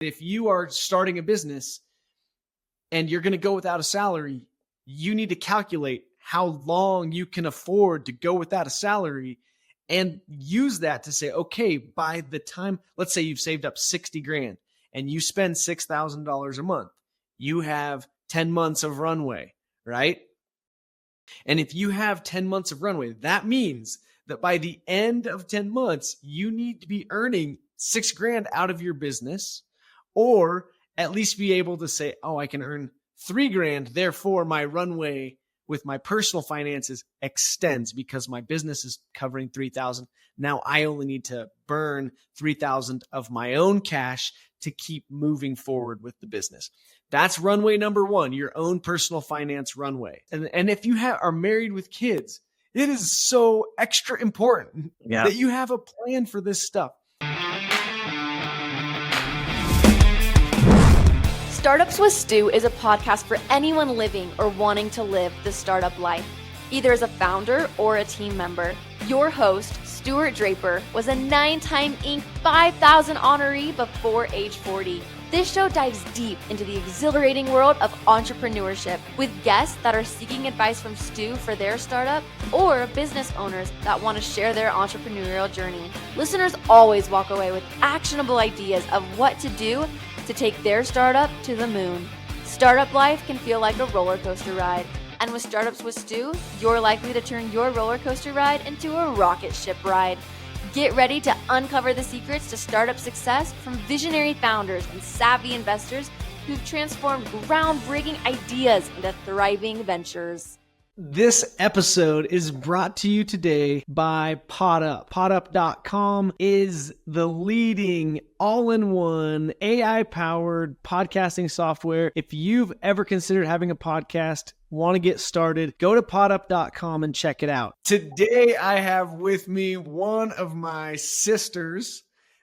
If you are starting a business and you're going to go without a salary, you need to calculate how long you can afford to go without a salary and use that to say, okay, by the time, let's say you've saved up 60 grand and you spend $6,000 a month, you have 10 months of runway, right? And if you have 10 months of runway, that means that by the end of 10 months, you need to be earning 6 grand out of your business, or at least be able to say, oh, I can earn 3 grand. Therefore, my runway with my personal finances extends because my business is covering 3,000. Now I only need to burn 3,000 of my own cash to keep moving forward with the business. That's runway number one, your own personal finance runway. And if you are married with kids, it is so extra important that you have a plan for this stuff. Startups with Stu is a podcast for anyone living or wanting to live the startup life, either as a founder or a team member. Your host, Stuart Draper, was a 9-time Inc. 5000 honoree before age 40. This show dives deep into the exhilarating world of entrepreneurship with guests that are seeking advice from Stu for their startup or business owners that want to share their entrepreneurial journey. Listeners always walk away with actionable ideas of what to do to take their startup to the moon. Startup life can feel like a roller coaster ride. And with Startups with Stu, you're likely to turn your roller coaster ride into a rocket ship ride. Get ready to uncover the secrets to startup success from visionary founders and savvy investors who've transformed groundbreaking ideas into thriving ventures. This episode is brought to you today by PodUp. PodUp.com is the leading all-in-one AI-powered podcasting software. If you've ever considered having a podcast, want to get started, go to PodUp.com and check it out. Today, I have with me one of my sisters.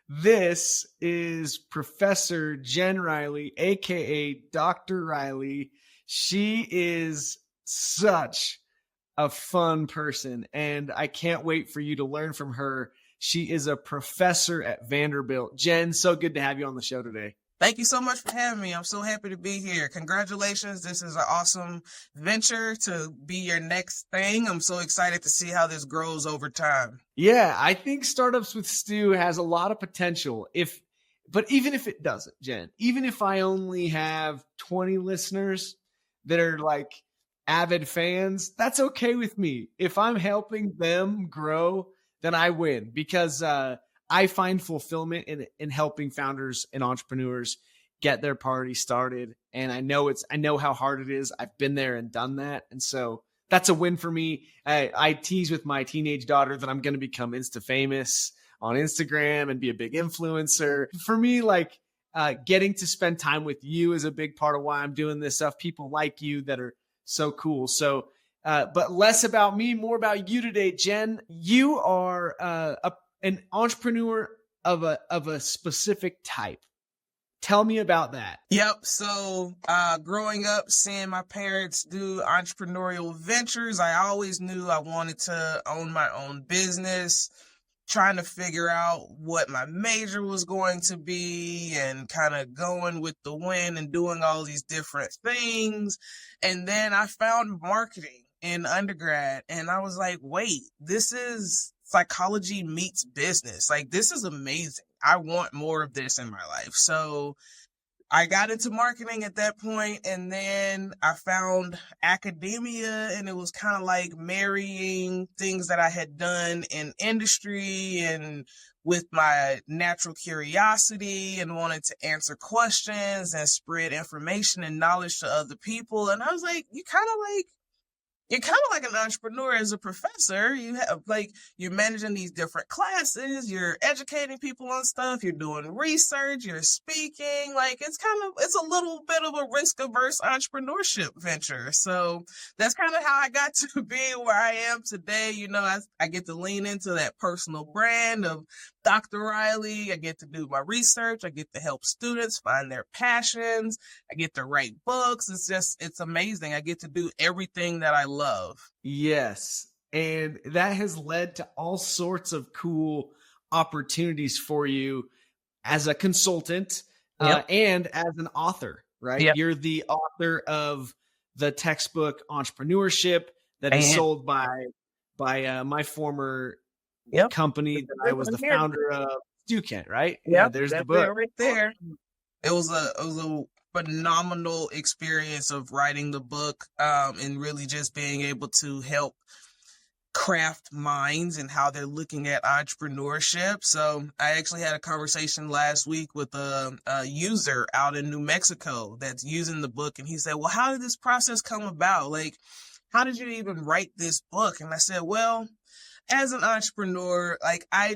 This is Professor Jen Riley, aka Dr. Riley. She is such a fun person, and I can't wait for you to learn from her. She is a professor at Vanderbilt. Jen, so good to have you on the show today. Thank you so much for having me. I'm so happy to be here. Congratulations. This is an awesome venture to be your next thing. I'm so excited to see how this grows over time. Yeah, I think Startups with Stu has a lot of potential. But even if it doesn't, Jen, even if I only have 20 listeners that are like avid fans, that's okay with me. If I'm helping them grow, then I win, because I find fulfillment in helping founders and entrepreneurs get their party started. And I know how hard it is. I've been there and done that. And so that's a win for me. I tease with my teenage daughter that I'm going to become Insta famous on Instagram and be a big influencer. For me, like getting to spend time with you is a big part of why I'm doing this stuff. People like you that are so cool. So, but less about me, more about you today, Jen. You are an entrepreneur of a specific type. Tell me about that. Yep. So growing up, seeing my parents do entrepreneurial ventures, I always knew I wanted to own my own business, trying to figure out what my major was going to be and kind of going with the wind and doing all these different things. And then I found marketing in undergrad, and I was like, wait, this is psychology meets business. Like, this is amazing. I want more of this in my life. So I got into marketing at that point, and then I found academia, and it was kind of like marrying things that I had done in industry and with my natural curiosity and wanted to answer questions and spread information and knowledge to other people. And I was like, you're kind of like an entrepreneur as a professor. You have you're managing these different classes, you're educating people on stuff, you're doing research, you're speaking. It's a little bit of a risk averse entrepreneurship venture. So that's kind of how I got to be where I am today. You know, I get to lean into that personal brand of Dr. Riley. I get to do my research. I get to help students find their passions. I get to write books. It's amazing. I get to do everything that I love. Yes. And that has led to all sorts of cool opportunities for you as a consultant, Yep. and as an author, right? Yep. You're the author of the textbook Entrepreneurship that is And sold by my former yep. company that I was the Here. founder of, Duquesne, right? Yeah, Yep. there's the That's book. it right there. It was a phenomenal experience of writing the book, and really just being able to help craft minds and how they're looking at entrepreneurship. So I actually had a conversation last week with a user out in New Mexico that's using the book, and he said, well, how did this process come about? Like, how did you even write this book? And I said, well, as an entrepreneur, like I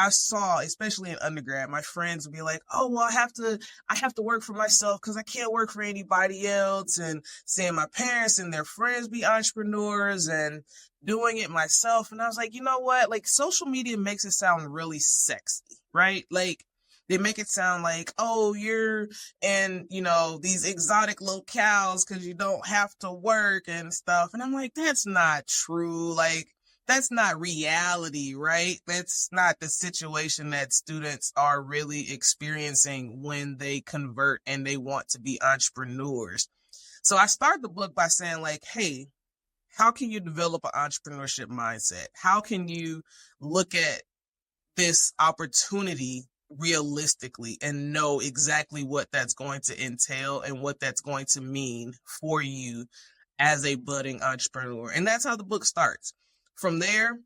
saw, especially in undergrad, my friends would be like, oh, well, I have to work for myself because I can't work for anybody else. And seeing my parents and their friends be entrepreneurs and doing it myself. And I was like, you know what? Like social media makes it sound really sexy, right? Like they make it sound like, oh, you're in, these exotic locales because you don't have to work and stuff. And I'm like, that's not true. Like, that's not reality, right? That's not the situation that students are really experiencing when they convert and they want to be entrepreneurs. So I start the book by saying like, hey, how can you develop an entrepreneurship mindset? How can you look at this opportunity realistically and know exactly what that's going to entail and what that's going to mean for you as a budding entrepreneur? And that's how the book starts. From there,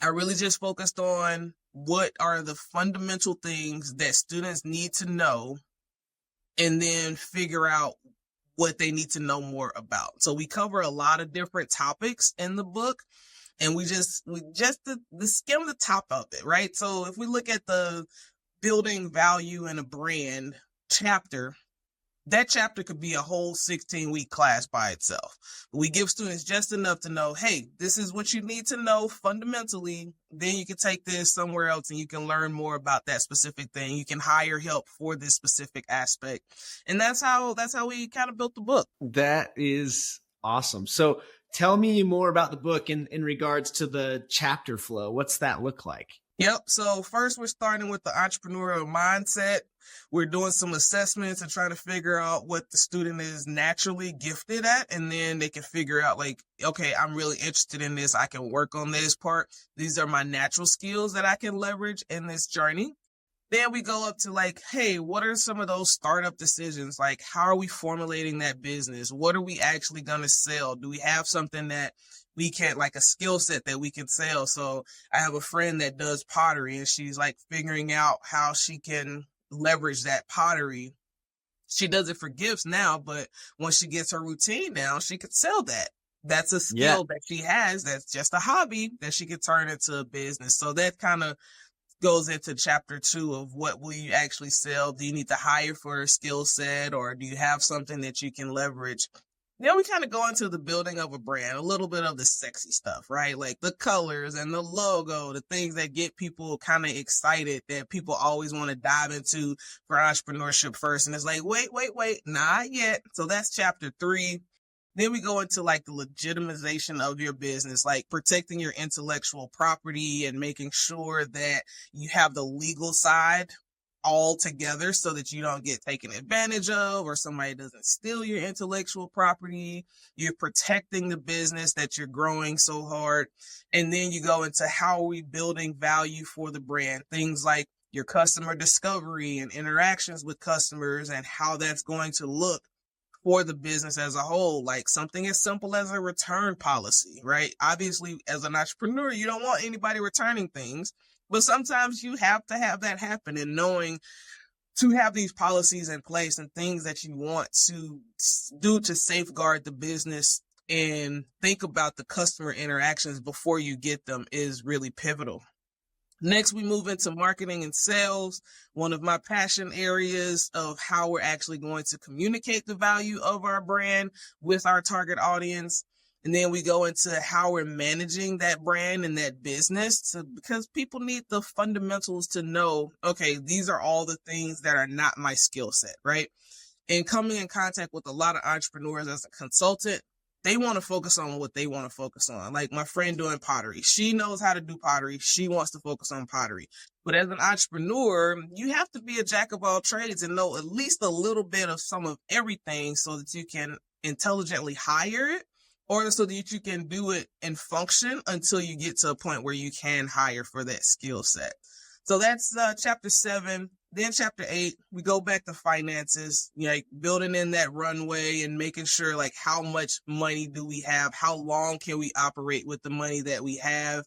I really just focused on what are the fundamental things that students need to know and then figure out what they need to know more about. So we cover a lot of different topics in the book, and we just skim the top of it, right? So if we look at the building value in a brand chapter, that chapter could be a whole 16-week class by itself. We give students just enough to know, hey, this is what you need to know fundamentally. Then you can take this somewhere else and you can learn more about that specific thing. You can hire help for this specific aspect. And that's how we kind of built the book. That is awesome. So tell me more about the book in regards to the chapter flow. What's that look like? Yep. So first we're starting with the entrepreneurial mindset. We're doing some assessments and trying to figure out what the student is naturally gifted at. And then they can figure out like, okay, I'm really interested in this. I can work on this part. These are my natural skills that I can leverage in this journey. Then we go up to like, hey, what are some of those startup decisions? Like, how are we formulating that business? What are we actually going to sell? Do we have something that we can, like a skill set that we can sell? So I have a friend that does pottery and she's like figuring out how she can leverage that pottery. She does it for gifts now, but once she gets her routine down, she could sell that. That's a skill that she has. That's just a hobby that she could turn into a business. So that kind of goes into chapter 2 of what will you actually sell? Do you need to hire for a skill set, or do you have something that you can leverage? Then we kind of go into the building of a brand, a little bit of the sexy stuff, right? Like the colors and the logo, the things that get people kind of excited that people always want to dive into for entrepreneurship first. And it's like, wait, not yet. So that's chapter 3. Then we go into like the legitimization of your business, like protecting your intellectual property and making sure that you have the legal side all together so that you don't get taken advantage of or somebody doesn't steal your intellectual property. You're protecting the business that you're growing so hard. And then you go into how are we building value for the brand? Things like your customer discovery and interactions with customers and how that's going to look for the business as a whole, like something as simple as a return policy, right? Obviously, as an entrepreneur, you don't want anybody returning things, but sometimes you have to have that happen, and knowing to have these policies in place and things that you want to do to safeguard the business and think about the customer interactions before you get them is really pivotal. Next, we move into marketing and sales, one of my passion areas of how we're actually going to communicate the value of our brand with our target audience. And then we go into how we're managing that brand and that business because people need the fundamentals to know, okay, these are all the things that are not my skill set, right? And coming in contact with a lot of entrepreneurs as a consultant, they want to focus on what they want to focus on. Like my friend doing pottery. She knows how to do pottery. She wants to focus on pottery. But as an entrepreneur, you have to be a jack of all trades and know at least a little bit of some of everything so that you can intelligently hire it, or so that you can do it and function until you get to a point where you can hire for that skill set. So that's chapter 7. Then chapter 8, we go back to finances, like building in that runway and making sure like how much money do we have? How long can we operate with the money that we have?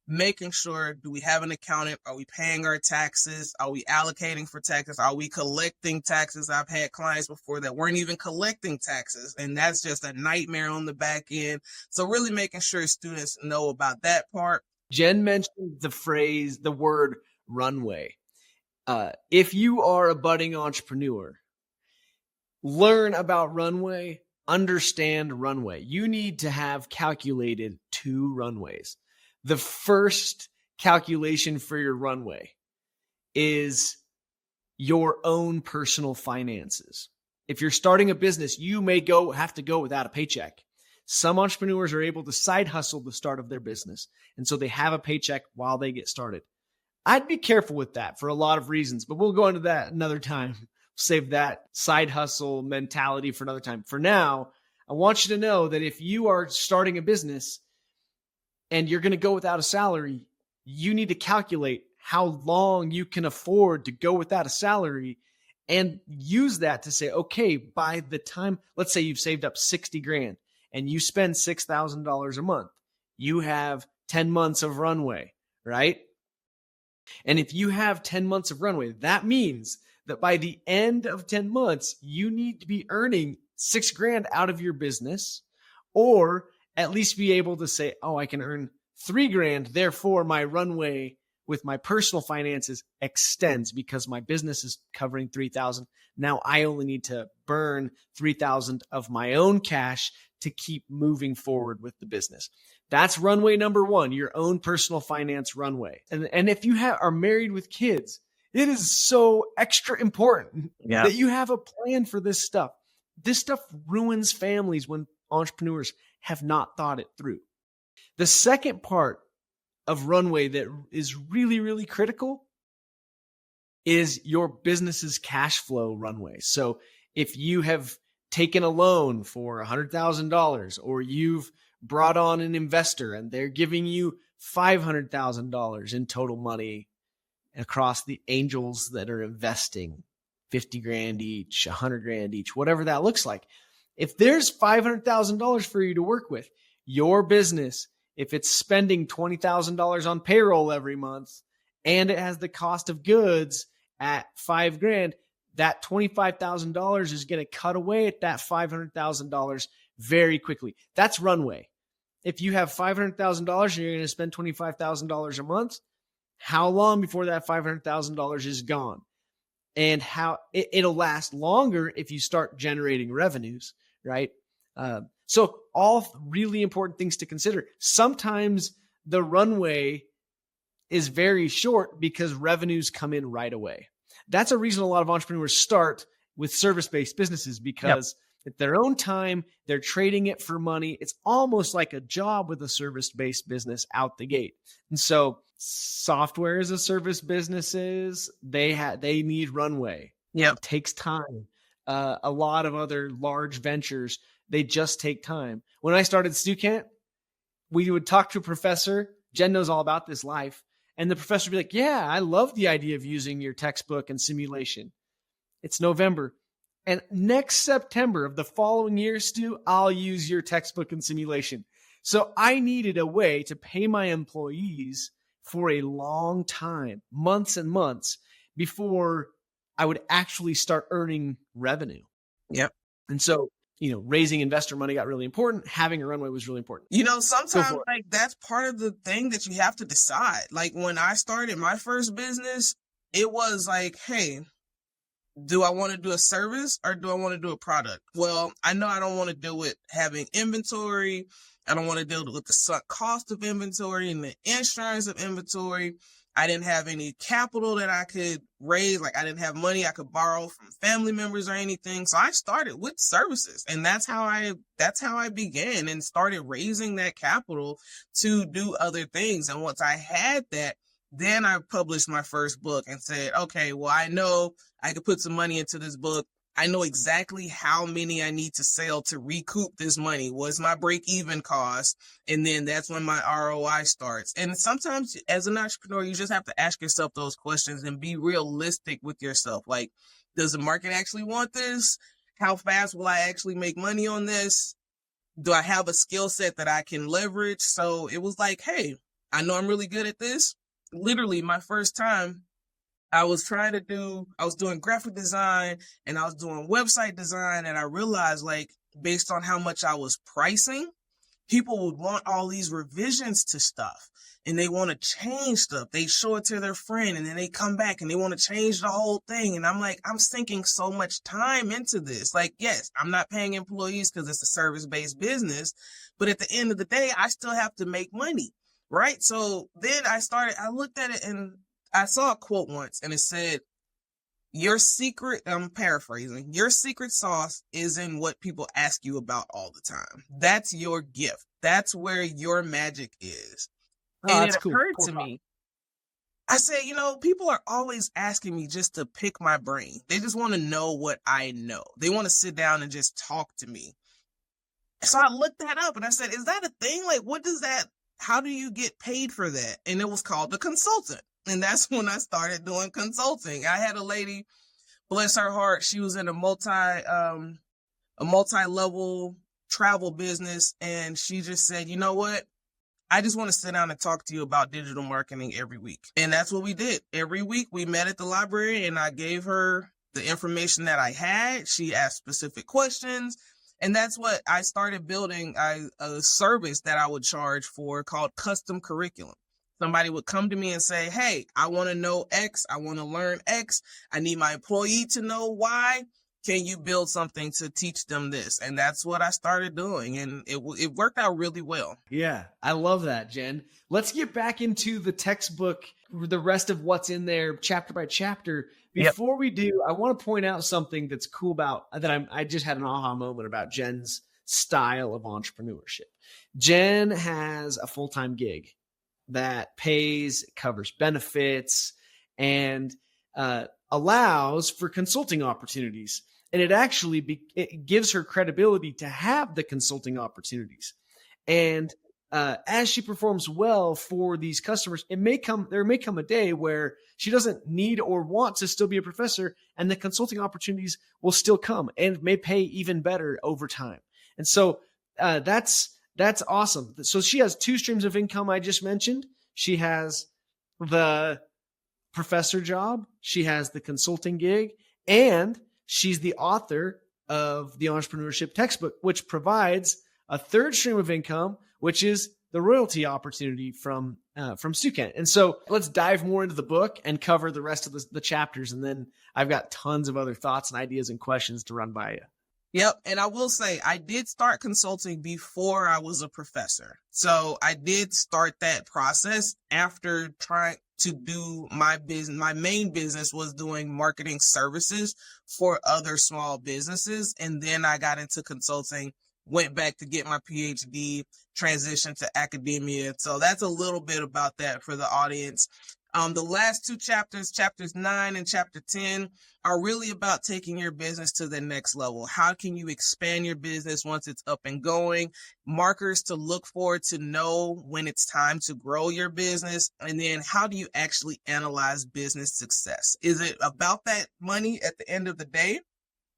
Making sure, do we have an accountant? Are we paying our taxes? Are we allocating for taxes? Are we collecting taxes? I've had clients before that weren't even collecting taxes, and that's just a nightmare on the back end. So really making sure students know about that part. Jen mentioned the word runway. If you are a budding entrepreneur, learn about runway, understand runway. You need to have calculated 2 runways. The first calculation for your runway is your own personal finances. If you're starting a business, you may have to go without a paycheck. Some entrepreneurs are able to side hustle the start of their business, and so they have a paycheck while they get started. I'd be careful with that for a lot of reasons, but we'll go into that another time. Save that side hustle mentality for another time. For now, I want you to know that if you are starting a business and you're going to go without a salary, you need to calculate how long you can afford to go without a salary and use that to say, okay, by the time, let's say you've saved up 60 grand and you spend $6,000 a month, you have 10 months of runway, right? And if you have 10 months of runway, that means that by the end of 10 months, you need to be earning 6 grand out of your business, or at least be able to say, oh, I can earn 3 grand. Therefore, my runway with my personal finances extends because my business is covering 3,000. Now I only need to burn 3,000 of my own cash to keep moving forward with the business. That's runway number 1, your own personal finance runway. And if you are married with kids, it is so extra important that you have a plan for this stuff. This stuff ruins families when entrepreneurs have not thought it through. The second part of runway that is really, really critical is your business's cash flow runway. So if you have taken a loan for $100,000, or you've brought on an investor and they're giving you $500,000 in total money across the angels that are investing 50 grand each, 100 grand each, whatever that looks like. If there's $500,000 for you to work with, your business, if it's spending $20,000 on payroll every month and it has the cost of goods at 5 grand, that $25,000 is going to cut away at that $500,000 very quickly. That's runway. If you have $500,000 and you're going to spend $25,000 a month, how long before that $500,000 is gone? And how it'll last longer if you start generating revenues, right? So all really important things to consider. Sometimes the runway is very short because revenues come in right away. That's a reason a lot of entrepreneurs start with service-based businesses, because at their own time, they're trading it for money. It's almost like a job with a service-based business out the gate. And so software as a service businesses, they need runway. It takes time. A lot of other large ventures, they just take time. When I started StuCant, we would talk to a professor. Jen knows all about this life. And the professor would be like, yeah, I love the idea of using your textbook and simulation. It's November. And next September of the following year, Stu, I'll use your textbook and simulation. So I needed a way to pay my employees for a long time, months and months, before I would actually start earning revenue. And so, raising investor money got really important. Having a runway was really important. Sometimes like that's part of the thing that you have to decide. Like when I started my first business, it was like, hey, do I want to do a service or do I want to do a product? Well, I know I don't want to deal with having inventory. I don't want to deal with the sunk cost of inventory and the insurance of inventory. I didn't have any capital that I could raise. Like I didn't have money I could borrow from family members or anything. So I started with services, and that's how I began and started raising that capital to do other things. And once I had that, then I published my first book and said, okay, well, I know I could put some money into this book. I know exactly how many I need to sell to recoup this money. What's my break-even cost? And then that's when my ROI starts. And sometimes as an entrepreneur, you just have to ask yourself those questions and be realistic with yourself. Like, does the market actually want this? How fast will I actually make money on this? Do I have a skill set that I can leverage? So it was like, hey, I know I'm really good at this. Literally my first time, I was doing graphic design and I was doing website design, and I realized, like, based on how much I was pricing, people would want all these revisions to stuff and they want to change stuff. They show it to their friend and then they come back and they want to change the whole thing. And I'm like, I'm sinking so much time into this. Like, yes, I'm not paying employees because it's a service-based business, but at the end of the day, I still have to make money, right? So then I looked at it and I saw a quote once and it said, I'm paraphrasing, your secret sauce is in what people ask you about all the time. That's your gift. That's where your magic is. And it occurred to me, I said, people are always asking me just to pick my brain. They just want to know what I know. They want to sit down and just talk to me. So I looked that up and I said, is that a thing? Like, how do you get paid for that? And it was called a consultant. And that's when I started doing consulting. I had a lady, bless her heart, she was in a multi-level travel business. And she just said, you know what? I just want to sit down and talk to you about digital marketing every week. And that's what we did. Every week we met at the library and I gave her the information that I had. She asked specific questions. And that's what I started building a service that I would charge for called custom curriculum. Somebody would come to me and say, hey, I want to know X. I want to learn X. I need my employee to know Y. Can you build something to teach them this? And that's what I started doing. And it worked out really well. Yeah, I love that, Jen. Let's get back into the textbook, the rest of what's in there, chapter by chapter. Before we do, I want to point out something that's cool about that. I just had an aha moment about Jen's style of entrepreneurship. Jen has a full-time gig that pays, covers benefits, and allows for consulting opportunities. And it actually it gives her credibility to have the consulting opportunities. And as she performs well for these customers, there may come a day where she doesn't need or want to still be a professor, and the consulting opportunities will still come and may pay even better over time. And so that's awesome. So she has two streams of income I just mentioned. She has the professor job, she has the consulting gig, and she's the author of the entrepreneurship textbook, which provides a third stream of income, which is the royalty opportunity from Sukan. And so let's dive more into the book and cover the rest of the chapters. And then I've got tons of other thoughts and ideas and questions to run by you. Yep. And I will say I did start consulting before I was a professor. So I did start that process after trying to do my business. My main business was doing marketing services for other small businesses. And then I got into consulting, went back to get my PhD, transitioned to academia. So that's a little bit about that for the audience. The last two chapters, chapters 9 and chapter 10, are really about taking your business to the next level. How can you expand your business once it's up and going? Markers to look for to know when it's time to grow your business. And then how do you actually analyze business success? Is it about that money at the end of the day?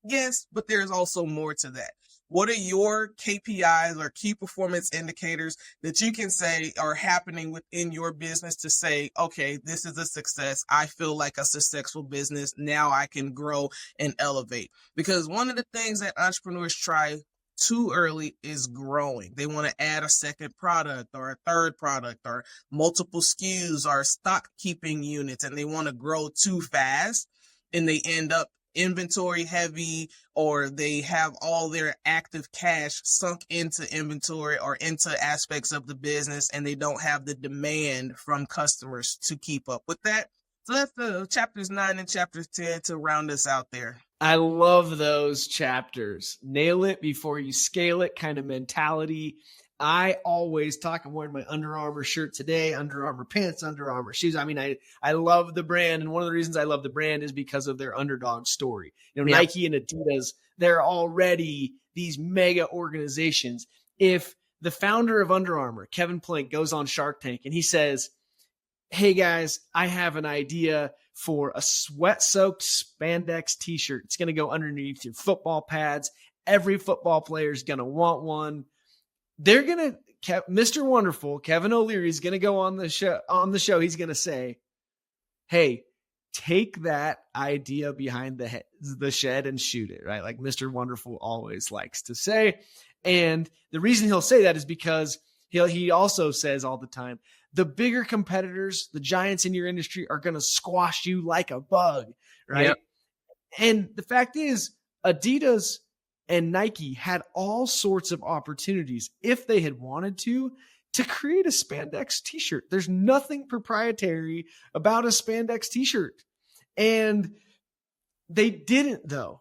Yes, but there's also more to that. What are your KPIs or key performance indicators that you can say are happening within your business to say, okay, this is a success. I feel like a successful business. Now I can grow and elevate. Because one of the things that entrepreneurs try too early is growing. They want to add a second product or a third product or multiple SKUs or stock keeping units, and they want to grow too fast. And they end up inventory heavy, or they have all their active cash sunk into inventory or into aspects of the business, and they don't have the demand from customers to keep up with that. So that's the chapters 9 and chapter 10 to round us out there. I love those chapters. Nail it before you scale it kind of mentality. I always talk. I'm wearing my Under Armour shirt today, Under Armour pants, Under Armour shoes. I mean, I love the brand. And one of the reasons I love the brand is because of their underdog story. You know, Nike and Adidas, they're already these mega organizations. If the founder of Under Armour, Kevin Plank, goes on Shark Tank and he says, hey guys, I have an idea for a sweat-soaked spandex t-shirt. It's going to go underneath your football pads. Every football player is going to want one. They're going to, Mr. Wonderful, Kevin O'Leary, is going to go on the show. He's going to say, hey, take that idea behind the shed and shoot it, right? Like Mr. Wonderful always likes to say. And the reason he'll say that is because he also says all the time, the bigger competitors, the giants in your industry, are going to squash you like a bug, right? Yep. And the fact is, Adidas and Nike had all sorts of opportunities, if they had wanted to create a spandex t-shirt. There's nothing proprietary about a spandex t-shirt. And they didn't, though.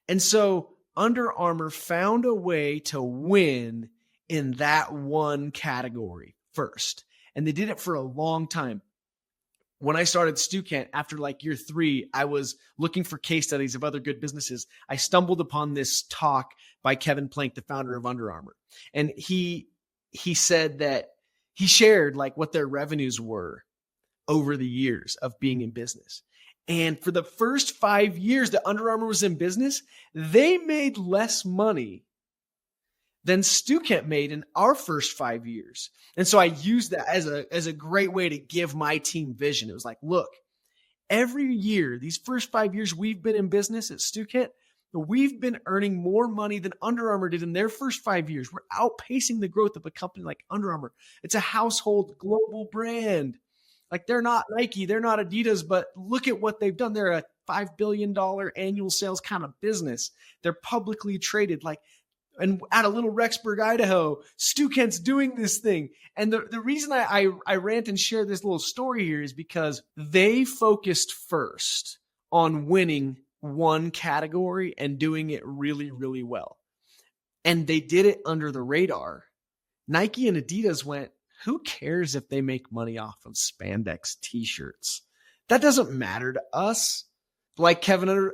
And so Under Armour found a way to win in that one category first. And they did it for a long time. When I started StuKent, after like year 3, I was looking for case studies of other good businesses. I stumbled upon this talk by Kevin Plank, the founder of Under Armour. And he said that he shared like what their revenues were over the years of being in business. And for the first 5 years that Under Armour was in business, they made less money than StuKent made in our first 5 years. And so I used that as a great way to give my team vision. It was like, look, every year, these first 5 years we've been in business at StuKent, we've been earning more money than Under Armour did in their first 5 years. We're outpacing the growth of a company like Under Armour. It's a household global brand. Like they're not Nike, they're not Adidas, but look at what they've done. They're a $5 billion annual sales kind of business. They're publicly traded. And out of Little Rexburg, Idaho, StuKent's doing this thing. And the reason I rant and share this little story here is because they focused first on winning one category and doing it really, really well. And they did it under the radar. Nike and Adidas went, who cares if they make money off of spandex t-shirts? That doesn't matter to us. Like Kevin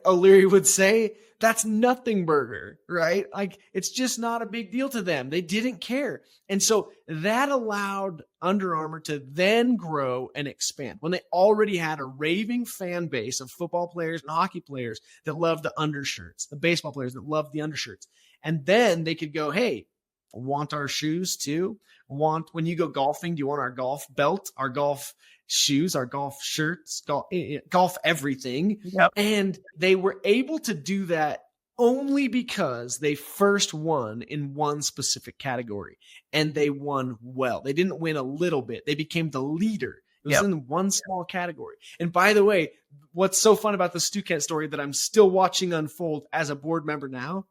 O'Leary would say, that's nothing burger, right? Like it's just not a big deal to them. They didn't care. And so that allowed Under Armour to then grow and expand when they already had a raving fan base of football players and hockey players that loved the undershirts, the baseball players that loved the undershirts. And then they could go, hey, want our shoes too? When you go golfing, do you want our golf belt, our golf shoes, our golf shirts, golf everything? Yep. And they were able to do that only because they first won in one specific category, and they won well. They didn't win a little bit. They became the leader. It was in one small category. And by the way, what's so fun about the StuKent story that I'm still watching unfold as a board member now,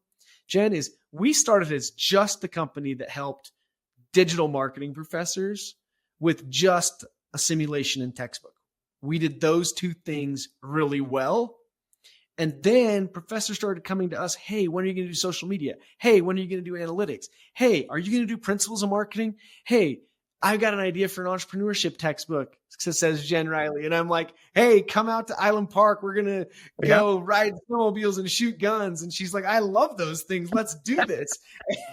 Jen, is we started as just the company that helped digital marketing professors with just a simulation and textbook. We did those two things really well. And then professors started coming to us, hey, when are you going to do social media? Hey, when are you going to do analytics? Hey, are you going to do principles of marketing? Hey, I've got an idea for an entrepreneurship textbook, says Jen Riley. And I'm like, hey, come out to Island Park. We're going to go ride snowmobiles and shoot guns. And she's like, I love those things. Let's do this.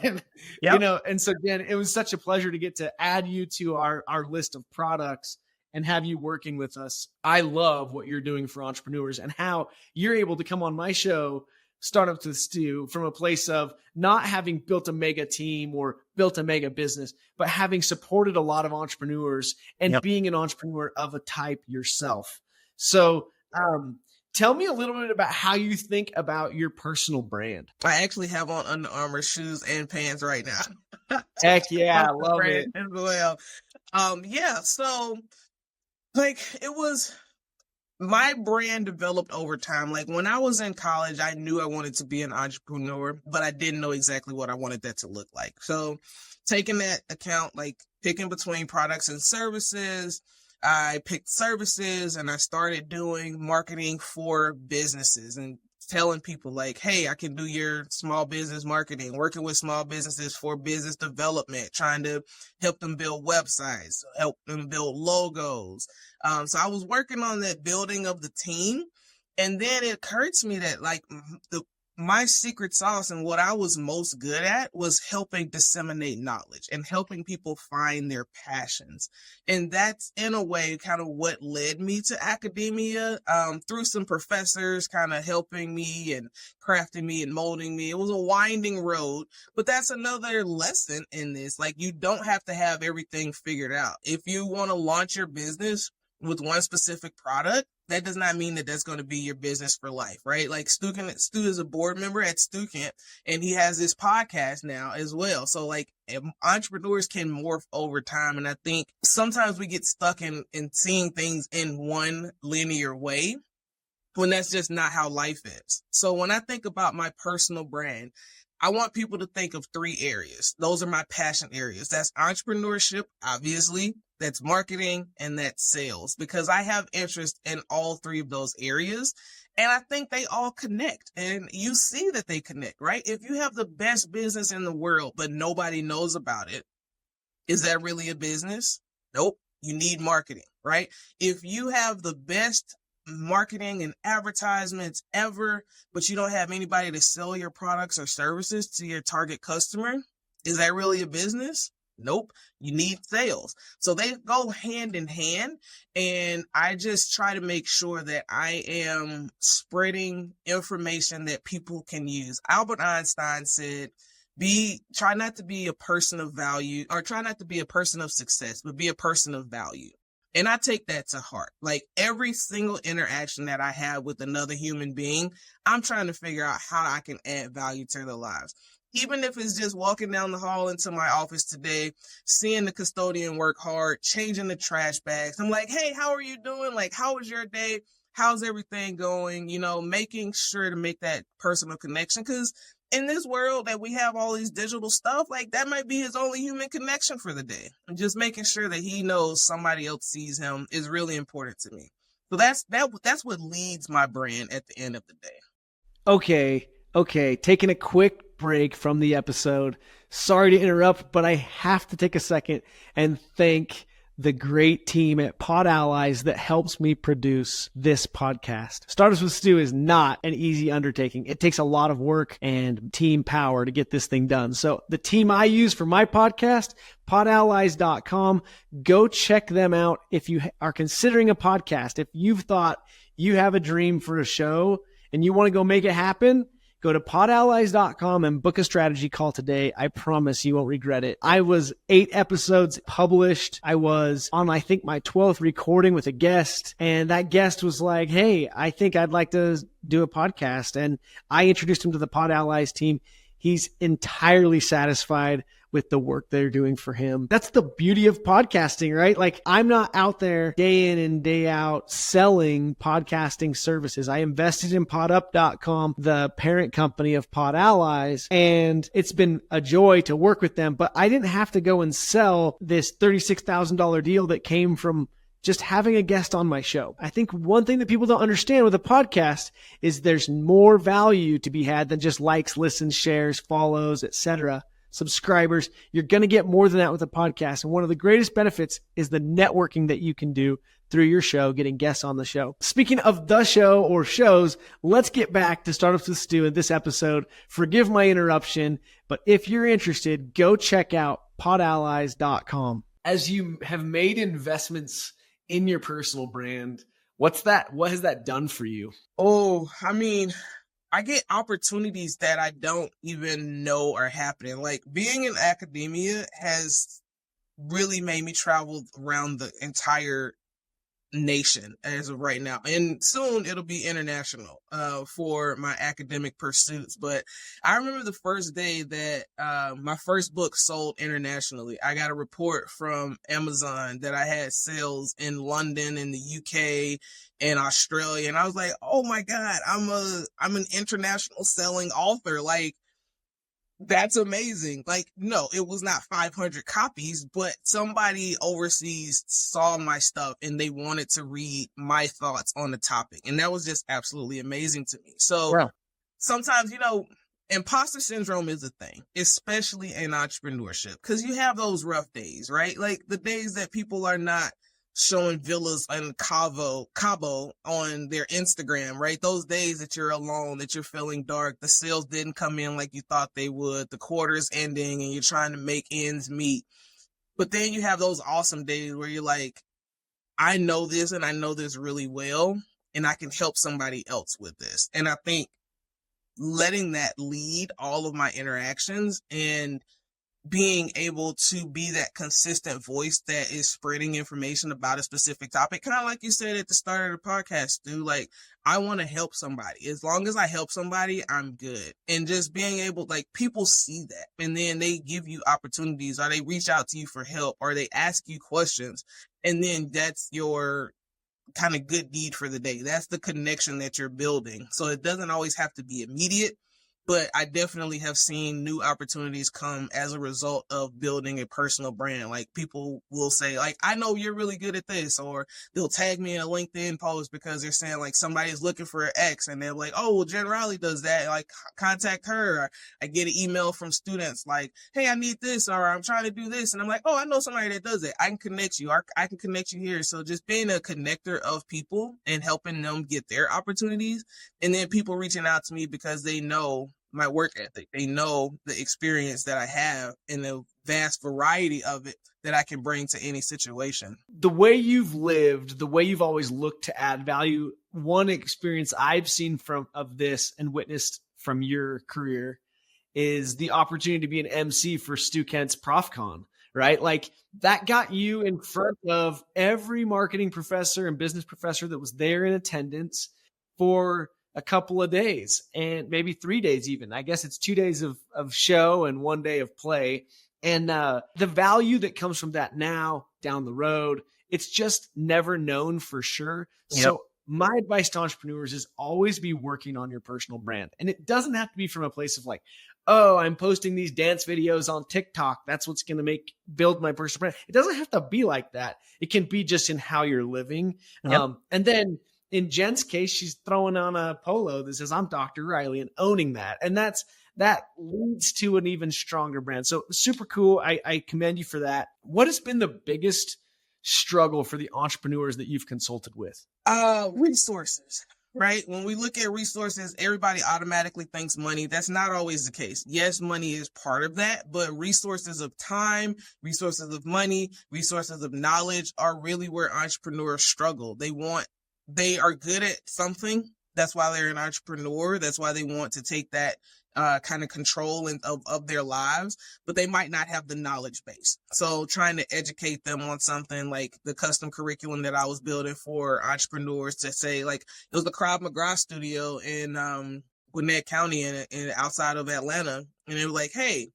And, and so Jen, it was such a pleasure to get to add you to our list of products and have you working with us. I love what you're doing for entrepreneurs and how you're able to come on my show, Startup with Stu, from a place of not having built a mega team or built a mega business, but having supported a lot of entrepreneurs and being an entrepreneur of a type yourself. So tell me a little bit about how you think about your personal brand. I actually have on Under Armour shoes and pants right now. Heck yeah, I love it. As well. So like it was my brand developed over time. Like when I was in college, I knew I wanted to be an entrepreneur, but I didn't know exactly what I wanted that to look like. So taking that account, like picking between products and services, I picked services and I started doing marketing for businesses and telling people like, hey, I can do your small business marketing, working with small businesses for business development, trying to help them build websites, help them build logos. So I was working on that building of the team. And then it occurred to me that like my secret sauce and what I was most good at was helping disseminate knowledge and helping people find their passions. And that's in a way kind of what led me to academia, through some professors kind of helping me and crafting me and molding me. It was a winding road, but that's another lesson in this. Like you don't have to have everything figured out. If you want to launch your business with one specific product, that does not mean that that's going to be your business for life, right? Like Stu is a board member at StuCamp, and he has this podcast now as well. So like entrepreneurs can morph over time. And I think sometimes we get stuck in seeing things in one linear way when that's just not how life is. So when I think about my personal brand, I want people to think of 3 areas. Those are my passion areas. That's entrepreneurship, obviously. That's marketing, and that's sales, because I have interest in all 3 of those areas. And I think they all connect, and you see that they connect, right? If you have the best business in the world, but nobody knows about it, is that really a business? Nope. You need marketing, right? If you have the best marketing and advertisements ever, but you don't have anybody to sell your products or services to your target customer, is that really a business? Nope. You need sales. So they go hand in hand. And I just try to make sure that I am spreading information that people can use. Albert Einstein said, try not to be a person of value, or try not to be a person of success, but be a person of value. And I take that to heart. Like every single interaction that I have with another human being, I'm trying to figure out how I can add value to their lives. Even if it's just walking down the hall into my office today, seeing the custodian work hard, changing the trash bags. I'm like, hey, how are you doing? Like, how was your day? How's everything going? You know, making sure to make that personal connection. Because in this world that we have all these digital stuff, like that might be his only human connection for the day. And just making sure that he knows somebody else sees him is really important to me. So that's what leads my brand at the end of the day. Okay. Taking a quick break from the episode. Sorry to interrupt, but I have to take a second and thank the great team at Pod Allies that helps me produce this podcast. Startups with Stu is not an easy undertaking. It takes a lot of work and team power to get this thing done. So the team I use for my podcast, podallies.com, go check them out if you are considering a podcast. If you've thought you have a dream for a show and you want to go make it happen, go to podallies.com and book a strategy call today. I promise you won't regret it. I was 8 episodes published. I was on, I think, my 12th recording with a guest. And that guest was like, hey, I think I'd like to do a podcast. And I introduced him to the Pod Allies team. He's entirely satisfied with the work they're doing for him. That's the beauty of podcasting, right? Like I'm not out there day in and day out selling podcasting services. I invested in podup.com, the parent company of Pod Allies, and it's been a joy to work with them, but I didn't have to go and sell this $36,000 deal that came from just having a guest on my show. I think one thing that people don't understand with a podcast is there's more value to be had than just likes, listens, shares, follows, etc. subscribers. You're going to get more than that with a podcast. And one of the greatest benefits is the networking that you can do through your show, getting guests on the show. Speaking of the show or shows, let's get back to Startups with Stu in this episode. Forgive my interruption, but if you're interested, go check out podallies.com. As you have made investments in your personal brand, what has that done for you? Oh, I mean, I get opportunities that I don't even know are happening. Like being in academia has really made me travel around the entire nation as of right now, and soon it'll be international for my academic pursuits. But I remember the first day that my first book sold internationally. I got a report from Amazon that I had sales in London, in the UK, in Australia. And I was like, oh my God, I'm an international selling author. Like, that's amazing. Like, no, it was not 500 copies, but somebody overseas saw my stuff and they wanted to read my thoughts on the topic. And that was just absolutely amazing to me. So Wow. sometimes, imposter syndrome is a thing, especially in entrepreneurship, because you have those rough days, right? Like the days that people are not showing villas in Cabo on their Instagram, right? Those days that you're alone, that you're feeling dark, the sales didn't come in like you thought they would, the quarter's ending and you're trying to make ends meet. But then you have those awesome days where you're like, I know this and I know this really well, and I can help somebody else with this. And I think letting that lead all of my interactions and being able to be that consistent voice that is spreading information about a specific topic, kind of like you said at the start of the podcast, dude, like I want to help somebody. As long as I help somebody, I'm good. And just being able, like, people see that and then they give you opportunities, or they reach out to you for help, or they ask you questions. And then that's your kind of good deed for the day. That's the connection that you're building. So it doesn't always have to be immediate, but I definitely have seen new opportunities come as a result of building a personal brand. Like people will say, like, I know you're really good at this, or they'll tag me in a LinkedIn post because they're saying like somebody's looking for an X, and they're like, oh, well, Jen Riley does that. Like, contact her. Or I get an email from students like, hey, I need this, or I'm trying to do this. And I'm like, oh, I know somebody that does it. I can connect you. I can connect you here. So just being a connector of people and helping them get their opportunities, and then people reaching out to me because they know my work ethic. They know the experience that I have and the vast variety of it that I can bring to any situation. The way you've lived, the way you've always looked to add value, one experience I've seen of this and witnessed from your career is the opportunity to be an MC for Stu Kent's ProfCon, right? Like that got you in front of every marketing professor and business professor that was there in attendance for a couple of days, and maybe 3 days even. I guess it's 2 days of show and 1 day of play. And the value that comes from that now down the road, it's just never known for sure. Yep. So my advice to entrepreneurs is always be working on your personal brand. And it doesn't have to be from a place of like, oh, I'm posting these dance videos on TikTok. That's what's going to build my personal brand. It doesn't have to be like that. It can be just in how you're living. Yep. And then in Jen's case, she's throwing on a polo that says, I'm Dr. Riley, and owning that. And that leads to an even stronger brand. So super cool. I commend you for that. What has been the biggest struggle for the entrepreneurs that you've consulted with? Resources, right? When we look at resources, everybody automatically thinks money. That's not always the case. Yes, money is part of that, but resources of time, resources of money, resources of knowledge are really where entrepreneurs struggle. They are good at something. That's why they're an entrepreneur. That's why they want to take that kind of control of their lives, but they might not have the knowledge base. So trying to educate them on something like the custom curriculum that I was building for entrepreneurs to say, like, it was the Krav Maga studio in Gwinnett County and outside of Atlanta. And they were like, hey,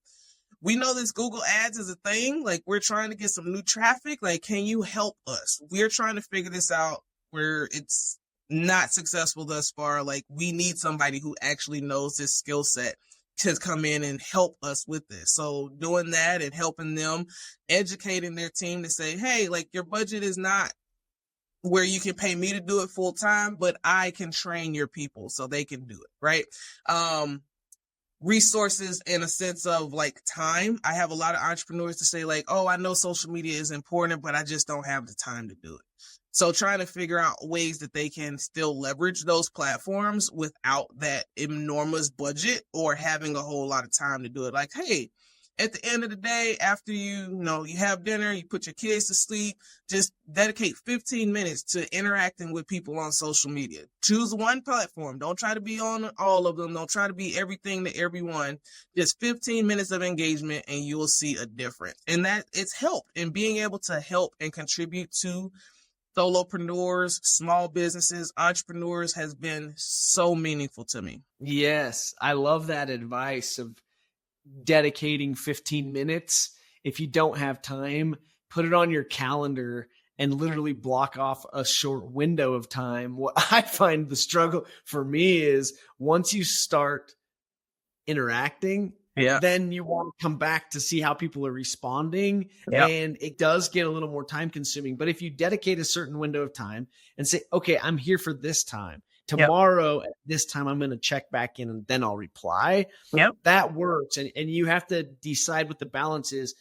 we know this Google ads is a thing. Like, we're trying to get some new traffic. Like, can you help us? We're trying to figure this out where it's not successful thus far. Like, we need somebody who actually knows this skill set to come in and help us with this. So doing that and helping them, educating their team to say, hey, like, your budget is not where you can pay me to do it full time, but I can train your people so they can do it. Right. Resources in a sense of like time. I have a lot of entrepreneurs to say like, oh, I know social media is important, but I just don't have the time to do it. So trying to figure out ways that they can still leverage those platforms without that enormous budget or having a whole lot of time to do it. Like, hey, at the end of the day, after you have dinner, you put your kids to sleep, just dedicate 15 minutes to interacting with people on social media. Choose one platform. Don't try to be on all of them. Don't try to be everything to everyone. Just 15 minutes of engagement and you will see a difference. And that it's helped, and being able to help and contribute to solopreneurs, small businesses, entrepreneurs has been so meaningful to me. Yes, I love that advice of dedicating 15 minutes. If you don't have time, put it on your calendar and literally block off a short window of time. What I find the struggle for me is once you start interacting, Yeah. then you want to come back to see how people are responding. Yeah. And it does get a little more time consuming. But if you dedicate a certain window of time and say, okay, I'm here for this time. Tomorrow at this time, I'm going to check back in and then I'll reply. That works. And you have to decide what the balance is.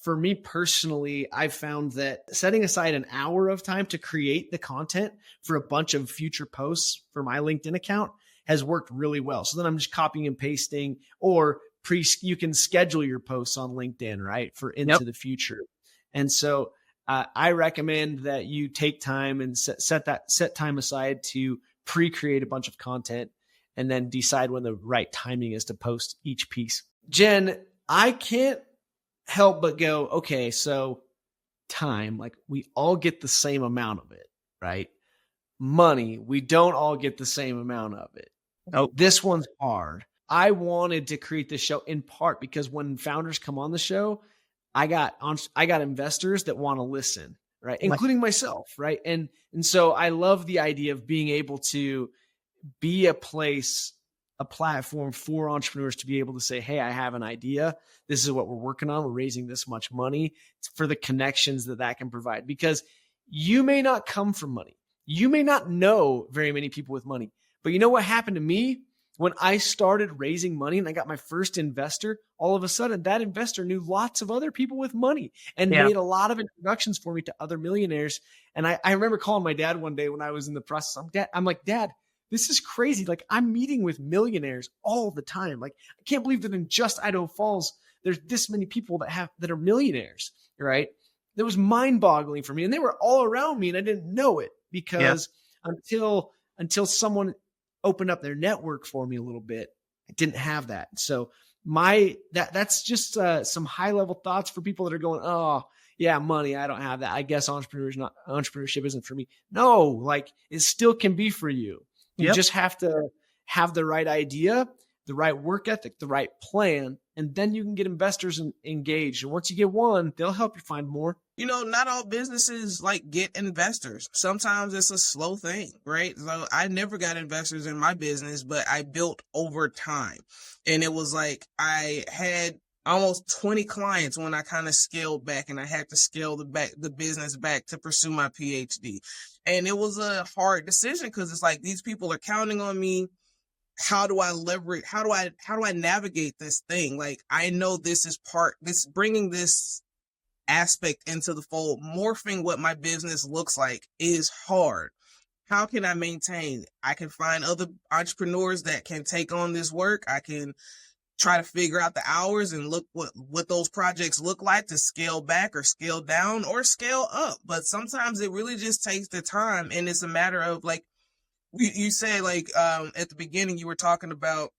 For me personally, I've found that setting aside an hour of time to create the content for a bunch of future posts for my LinkedIn account has worked really well. So then I'm just copying and pasting, or you can schedule your posts on LinkedIn, right, for into the future. And so I recommend that you take time and set time aside to pre-create a bunch of content and then decide when the right timing is to post each piece. Jen, I can't help but go, okay, so time, like we all get the same amount of it, right? Money, we don't all get the same amount of it. Oh, this one's hard. I wanted to create this show in part because when founders come on the show, I got investors that want to listen, right? Including myself, right? And so I love the idea of being able to be a platform for entrepreneurs to be able to say, hey, I have an idea. This is what we're working on. We're raising this much money. It's for the connections that can provide, because you may not come from money. You may not know very many people with money, but you know what happened to me? When I started raising money and I got my first investor, all of a sudden that investor knew lots of other people with money and made a lot of introductions for me to other millionaires. And I remember calling my dad one day when I was in the process. I'm like, Dad, this is crazy. Like, I'm meeting with millionaires all the time. Like, I can't believe that in just Idaho Falls, there's this many people that are millionaires, right? That was mind-boggling for me. And they were all around me and I didn't know it because until someone opened up their network for me a little bit, I didn't have that. So that's just some high level thoughts for people that are going, oh yeah, money, I don't have that. I guess entrepreneurship isn't for me. No, like it still can be for you. You just have to have the right idea, the right work ethic, the right plan, and then you can get investors engaged. And once you get one, they'll help you find more. Not all businesses get investors. Sometimes it's a slow thing, right? So I never got investors in my business, but I built over time. And it was like I had almost 20 clients when I kind of scaled back, and I had to scale the business back to pursue my PhD. And it was a hard decision because it's like these people are counting on me. How do I leverage? How do I navigate this thing? Like, I know this is bringing this aspect into the fold, morphing what my business looks like is hard. How can I maintain? I can find other entrepreneurs that can take on this work. I can try to figure out the hours and look what those projects look like to scale back or scale down or scale up. But sometimes it really just takes the time. And it's a matter of you say at the beginning, you were talking about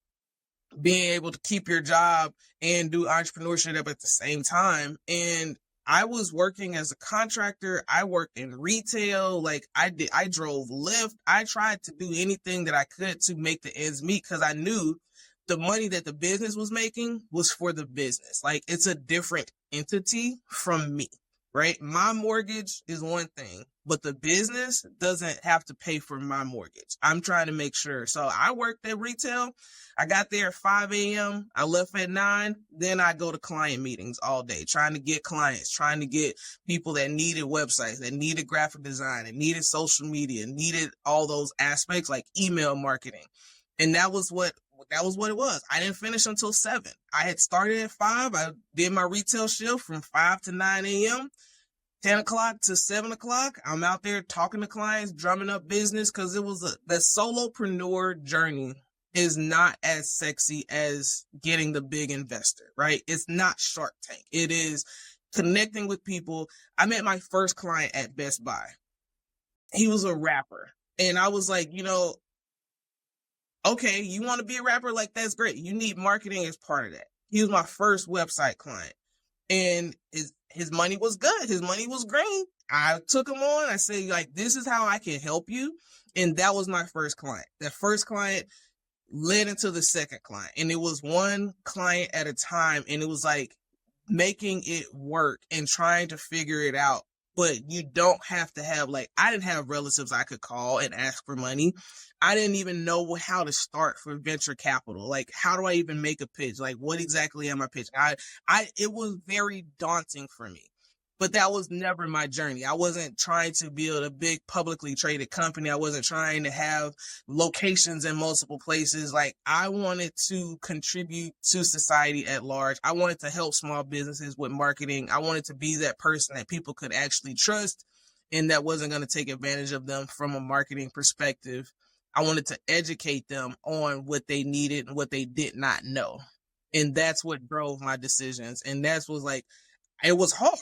being able to keep your job and do entrepreneurship at the same time. And I was working as a contractor. I worked in retail. I drove Lyft. I tried to do anything that I could to make the ends meet because I knew the money that the business was making was for the business. Like, it's a different entity from me, right? My mortgage is one thing, but the business doesn't have to pay for my mortgage. I'm trying to make sure. So I worked at retail. I got there at 5 a.m. I left at 9. Then I go to client meetings all day, trying to get clients, trying to get people that needed websites, that needed graphic design, that needed social media, needed all those aspects like email marketing. And that was what it was. I didn't finish until 7. I had started at 5. I did my retail shift from 5 to 9 a.m., 10 o'clock to 7 o'clock. I'm out there talking to clients, drumming up business, because it was the solopreneur journey is not as sexy as getting the big investor, right? It's not Shark Tank. It is connecting with people. I met my first client at Best Buy. He was a rapper. And I was like, okay, you want to be a rapper? Like, that's great. You need marketing as part of that. He was my first website client. And his money was good. His money was green. I took him on. I said, this is how I can help you. And that was my first client. That first client led into the second client. And it was one client at a time. And it was making it work and trying to figure it out but you don't have to have, like, I didn't have relatives I could call and ask for money. I didn't even know how to start for venture capital. Like, how do I even make a pitch? Like, what exactly am I pitching? It was very daunting for me, but that was never my journey. I wasn't trying to build a big publicly traded company. I wasn't trying to have locations in multiple places. Like, I wanted to contribute to society at large. I wanted to help small businesses with marketing. I wanted to be that person that people could actually trust and that wasn't going to take advantage of them from a marketing perspective. I wanted to educate them on what they needed and what they did not know. And that's what drove my decisions. And that's was like, it was hard.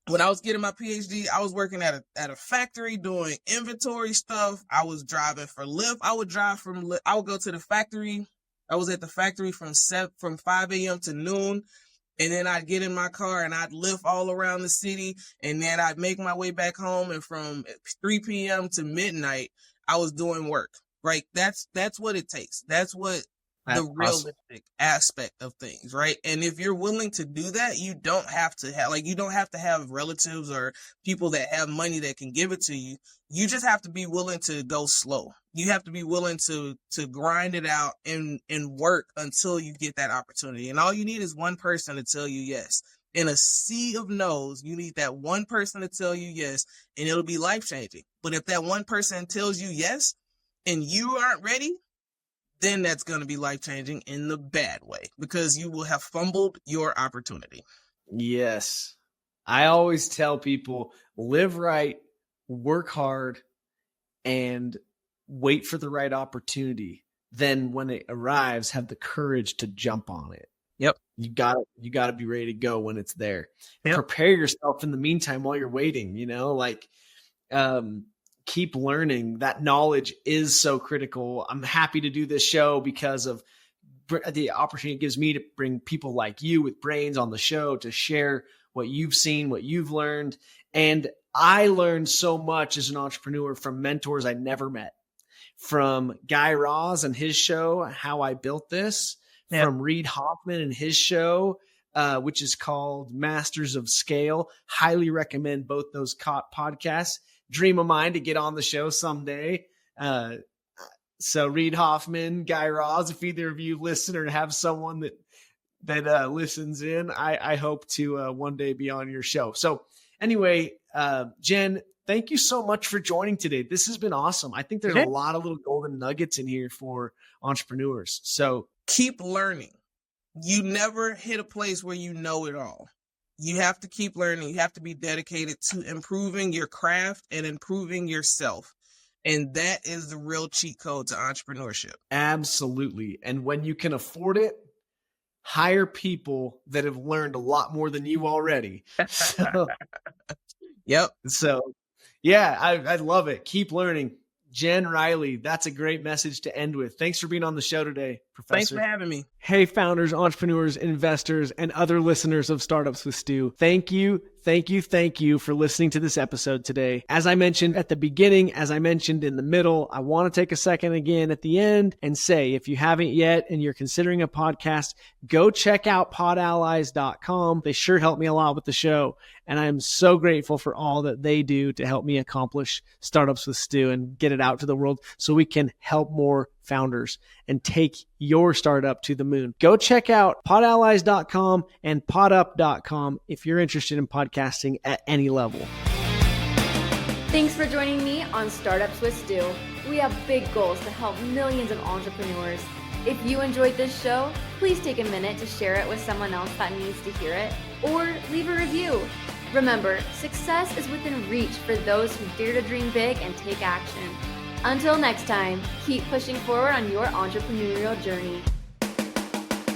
When I was getting my PhD, I was working at a factory doing inventory stuff. I was driving for Lyft. I would go to the factory. I was at the factory from 5 a.m. to noon. And then I'd get in my car and I'd lift all around the city. And then I'd make my way back home. And from 3 p.m. to midnight, I was doing work, right? That's what it takes. That's what the realistic aspect of things, right? And if you're willing to do that, you don't have to have relatives or people that have money that can give it to you. You just have to be willing to go slow. You have to be willing to grind it out and work until you get that opportunity. And all you need is one person to tell you yes. In a sea of no's, you need that one person to tell you yes, and it'll be life-changing. But if that one person tells you yes and you aren't ready, then that's going to be life-changing in the bad way because you will have fumbled your opportunity. Yes. I always tell people, live right, work hard, and wait for the right opportunity. Then when it arrives, have the courage to jump on it. Yep. You gotta be ready to go when it's there. Yep. Prepare yourself in the meantime while you're waiting, keep learning. That knowledge is so critical. I'm happy to do this show because of the opportunity it gives me to bring people like you with brains on the show to share what you've seen, what you've learned. And I learned so much as an entrepreneur from mentors I never met, from Guy Raz and his show, How I Built This, from Reid Hoffman and his show, which is called Masters of Scale. Highly recommend both those podcasts. Dream of mine to get on the show someday. So Reid Hoffman, Guy Raz, if either of you listen or have someone that listens in, I hope to one day be on your show. So anyway, Jen, thank you so much for joining today. This has been awesome. I think there's a lot of little golden nuggets in here for entrepreneurs. So keep learning. You never hit a place where you know it all. You have to keep learning. You have to be dedicated to improving your craft and improving yourself. And that is the real cheat code to entrepreneurship. Absolutely. And when you can afford it, hire people that have learned a lot more than you already. Yep. So yeah, I love it. Keep learning. Jen Riley, that's a great message to end with. Thanks for being on the show today, Professor. Thanks for having me. Hey, founders, entrepreneurs, investors, and other listeners of Startups with Stu. Thank you for listening to this episode today. As I mentioned at the beginning, as I mentioned in the middle, I want to take a second again at the end and say, if you haven't yet and you're considering a podcast, go check out podallies.com. They sure help me a lot with the show. And I am so grateful for all that they do to help me accomplish Startups with Stu and get it out to the world so we can help more founders and take your startup to the moon. Go check out podallies.com and podup.com if you're interested in podcasting at any level. Thanks for joining me on Startups with Stu. We have big goals to help millions of entrepreneurs. If you enjoyed this show, please take a minute to share it with someone else that needs to hear it, or leave a review. Remember, success is within reach for those who dare to dream big and take action. Until next time, keep pushing forward on your entrepreneurial journey.